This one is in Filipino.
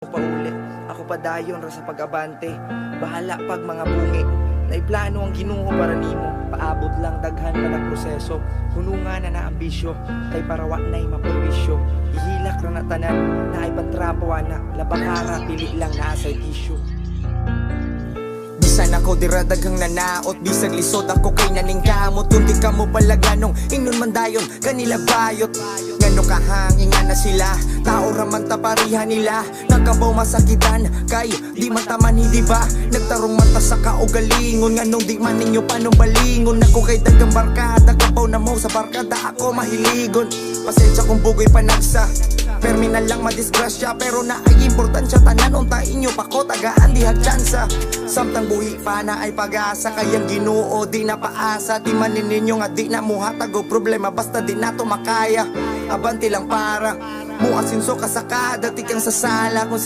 pauli, ako pa dayon ra sa pag-abante. Bahala pag mga bungi. Naiplano ang Ginoo para nimo. Paabot lang daghan pa na proseso. Hunungan na na ambisyo. Kay parawa na'y mapurwisyo. Ihilak ra na tanan. Na ay pantrapo na. Labakara, pili lang na asay tissue. Bisan ako diradaghang nanaot, bisag lisod ako kay naning kamot. Kundi ka mo palaganong ingnon man dayon kanila bayot. Ngano kahangin nga na sila, tao raman taparihan nila. Nagkabaw masakitan kay di man taman hindi ba. Nagtarong mata sa kaugalingon, nganong di man ninyo panubalingon. Ako kay dagang barkada, kabaw na mo sa barkada ako mahiligon. Pasensya kung bugoy panagsa, perminal lang madisgrasya, pero na ay importansya. Tanan unta inyo pa ko tagaan di hagtsansa. Samtang buhi pa na ay pag-asa, kayang Ginoo di na paasa. Di manin ninyo nga di na muhatag o problema, basta di na to makaya. Abanti lang para muasinso ka sa kada tikang sasala. Kung sa